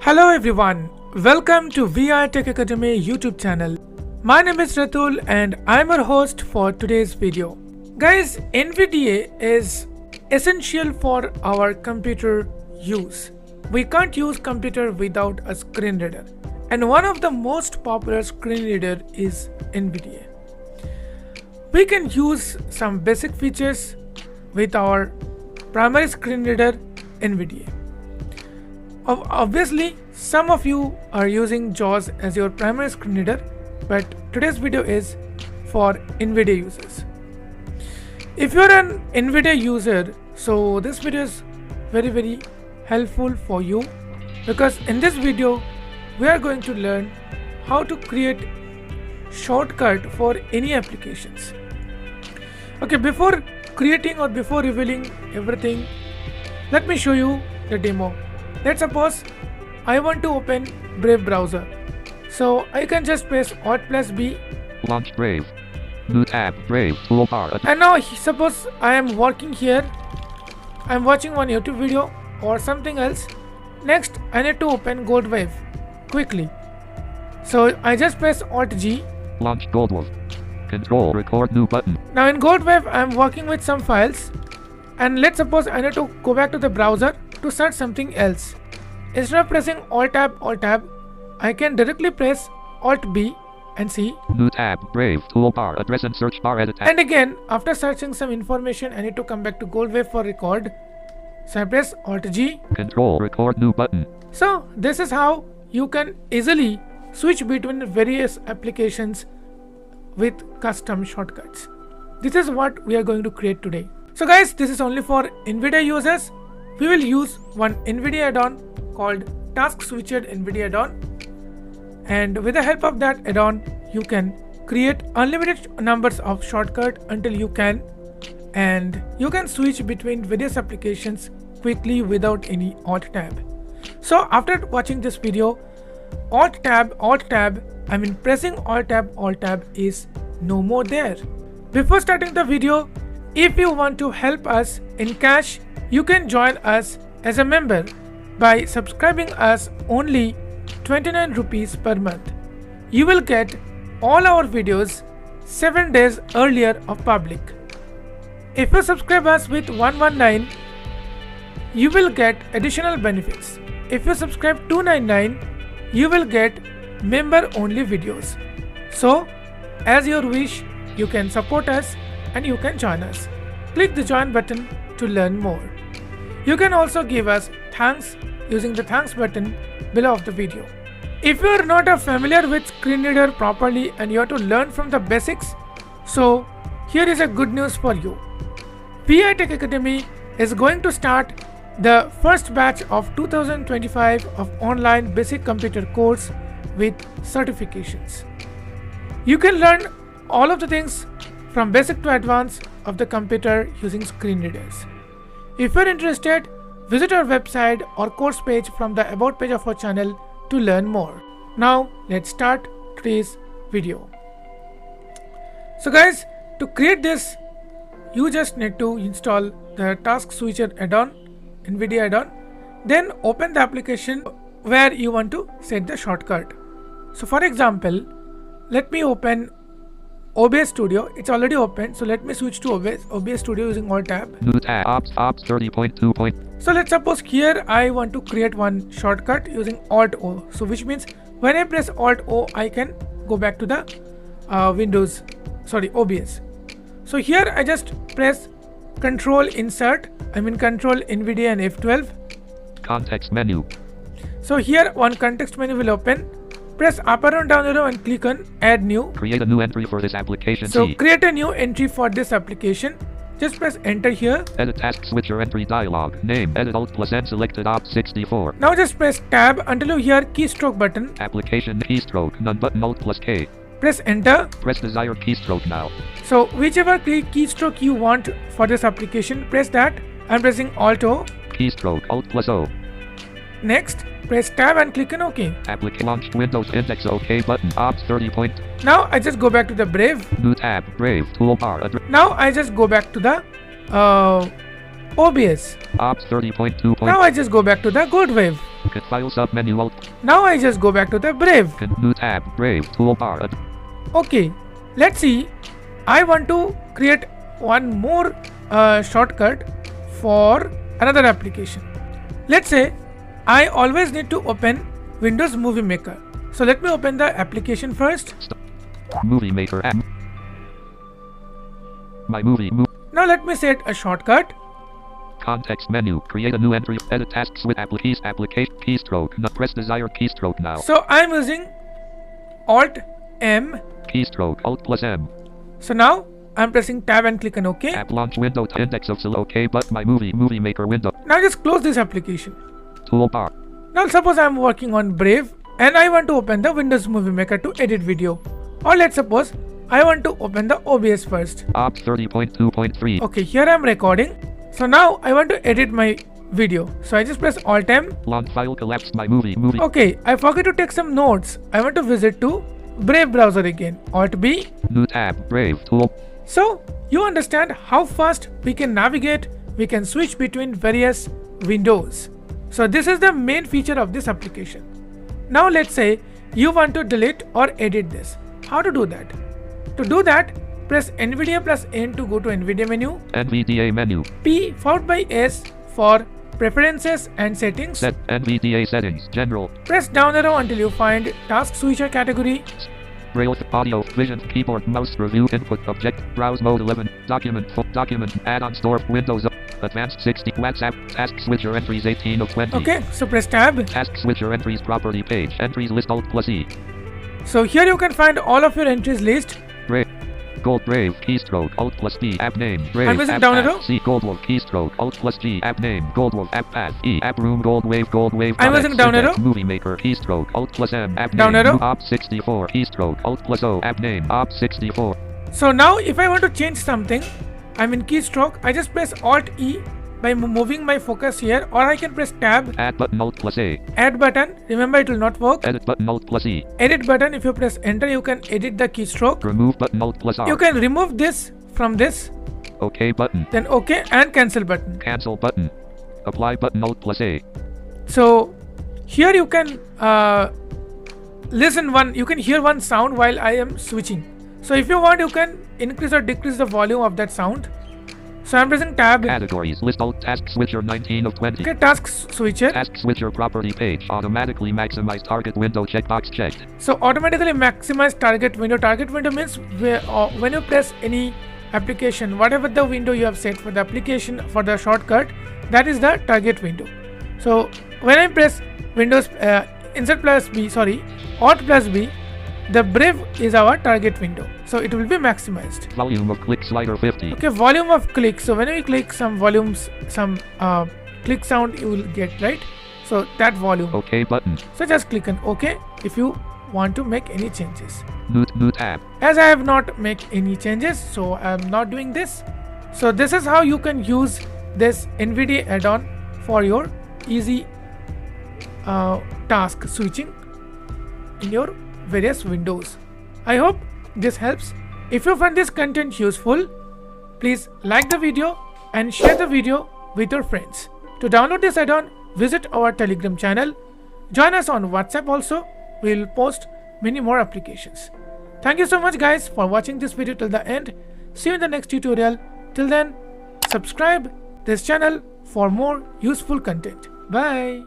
Hello everyone, welcome to V.I Tech Academy YouTube channel. My name is Ratul and I'm your host for today's video. Guys, NVDA is essential for our computer use. We can't use computer without a screen reader. And one of the most popular screen reader is NVDA. We can use some basic features with our primary screen reader NVDA. Obviously, some of you are using JAWS as your primary screen reader, but today's video is for NVDA users. If you're an NVDA user, so this video is very helpful for you, because in this video we are going to learn how to create shortcut for any applications. Okay, before creating or before revealing everything, let me show you the demo. Let's suppose I want to open Brave browser. So I can just press Alt+B. Launch Brave. New tab, Brave, toolbar. And now suppose I am working here. I'm watching one YouTube video or something else. Next, I need to open Goldwave quickly. So I just press Alt-G. Launch Goldwave. Control record new button. Now in Goldwave, I'm working with some files. And let's suppose I need to go back to the browser to search something else. Instead of pressing Alt-Tab, I can directly press Alt-B and see. New tab, Brave, toolbar, address and search bar, edit tab. And again, after searching some information, I need to come back to Goldwave for record. So I press Alt-G. Control record new button. So this is how you can easily switch between various applications with custom shortcuts. This is what we are going to create today. So guys, this is only for NVDA users. We will use one NVDA add-on called TaskSwitcher NVDA add-on, and with the help of that add-on you can create unlimited numbers of shortcuts until you can, and you can switch between various applications quickly without any Alt-Tab. So after watching this video, Alt-Tab, pressing Alt-Tab is no more there. Before starting the video, if you want to help us in cash, you can join us as a member by subscribing us only 29 rupees per month. You will get all our videos 7 days earlier of public. If you subscribe us with 119, you will get additional benefits. If you subscribe 299, you will get member only videos. So as your wish, you can support us and you can join us. Click the join button to learn more. You can also give us thanks using the thanks button below of the video. If you are not familiar with screen reader properly and you have to learn from the basics, so here is a good news for you. V.I Tech Academy is going to start the first batch of 2025 of online basic computer course with certifications. You can learn all of the things from basic to advanced of the computer using screen readers. If you are interested, visit our website or course page from the about page of our channel to learn more. Now let's start today's video. So guys, to create this, you just need to install the TaskSwitcher add-on, NVDA add-on, then open the application where you want to set the shortcut. So for example, let me open OBS Studio. It's already open, so let me switch to OBS Studio using Alt-Tab. New tab, ops 30.2. So let's suppose here I want to create one shortcut using Alt-O. So which means when I press Alt-O, I can go back to the OBS. So here I just press Control Insert, Control NVDA and F12. Context menu. So here one context menu will open. Press up arrow and down arrow and click on Add New. Create a new entry for this application. So create a new entry for this application. Just press enter here. Edit TaskSwitcher entry dialog. Name, edit Alt+N selected op 64. Now just press tab until you hear keystroke button. Application keystroke, none button Alt+K. Press enter. Press desired keystroke now. So whichever keystroke you want for this application, press that. I'm pressing Alt-O. Keystroke, Alt+O. Next, press tab and click on OK. Launched Windows Index OK button, ops 30. Now I just go back to the Brave. New tab, Brave, toolbar. Now I just go back to the OBS. Ops 30.2. Now I just go back to the Goldwave. File submenu Alt. Now I just go back to the Brave. New tab. Brave toolbar. Okay, let's see. I want to create one more shortcut for another application. Let's say I always need to open Windows Movie Maker. So let me open the application first. Movie Maker app. My movie. Now let me set a shortcut. Context menu. Create a new entry. Edit tasks with application keystroke. Now press desired keystroke now. So I'm using Alt M. Keystroke Alt plus M. So now I'm pressing tab and click on OK. App launch window. Index of OK. But my movie maker window. Now just close this application. Toolbar. Now suppose I'm working on Brave and I want to open the Windows Movie Maker to edit video. Or let's suppose I want to open the OBS first. Op 30.2.3. Okay, here I'm recording. So now I want to edit my video. So I just press Alt M. Launch file collapsed my movie. Okay, I forgot to take some notes. I want to visit to Brave browser again. Alt B. New tab. Brave tool. So you understand how fast we can navigate. We can switch between various windows. So this is the main feature of this application. Now let's say you want to delete or edit this. How to do that? To do that, press NVDA plus N to go to NVDA menu. NVDA menu. P followed by S for preferences and settings. Set NVDA settings. General. Press down arrow until you find TaskSwitcher category. Braille, audio, vision, keyboard, mouse, review, input, object, browse mode 11, document, add-on store, Windows, advanced 60, WhatsApp, TaskSwitcher entries 18 of 20. Okay, so press tab. TaskSwitcher entries property page, entries list Alt plus E. So here you can find all of your entries list. Brave, Gold Brave, keystroke, Alt plus D, app name, Brave, I'm using app down path, arrow. C, Goldwolf, keystroke, Alt plus G, app name, Goldwolf, app path, E, app room, Gold Wave, I'm using down arrow. Movie Maker, keystroke, Alt plus M, app Down name, arrow. Op 64, keystroke, Alt plus O, app name, Op 64. So now if I want to change something, I'm in keystroke, I just press Alt E by moving my focus here, or I can press tab. Add button Alt plus A. Add button, remember it will not work. Edit button Alt plus E. Edit button, if you press enter you can edit the keystroke. Remove button Alt plus R. You can remove this from this. OK button. Then OK and cancel button. Cancel button. Apply button Alt plus A. So here you can you can hear one sound while I am switching. So if you want you can increase or decrease the volume of that sound. So I'm pressing tab. Categories list Alt TaskSwitcher 19 of 20. Okay, TaskSwitcher. TaskSwitcher property page. Automatically maximize target window checkbox checked. So automatically maximize target window. Target window means when you press any application, whatever the window you have set for the application for the shortcut, that is the target window. So when I press Windows Alt plus B, the Brave is our target window. So it will be maximized. Volume of click slider 50. Okay, volume of click. So when we click some volumes, some click sound you will get, right? So that volume. OK button. So just click on OK if you want to make any changes. New tab. As I have not make any changes, so I am not doing this. So this is how you can use this NVDA add-on for your easy task switching in your various windows. I hope this helps. If you find this content useful, please like the video and share the video with your friends. To download this add-on, visit our Telegram channel. Join us on WhatsApp also. We will post many more applications. Thank you so much guys for watching this video till the end. See you in the next tutorial. Till then, subscribe this channel for more useful content. Bye.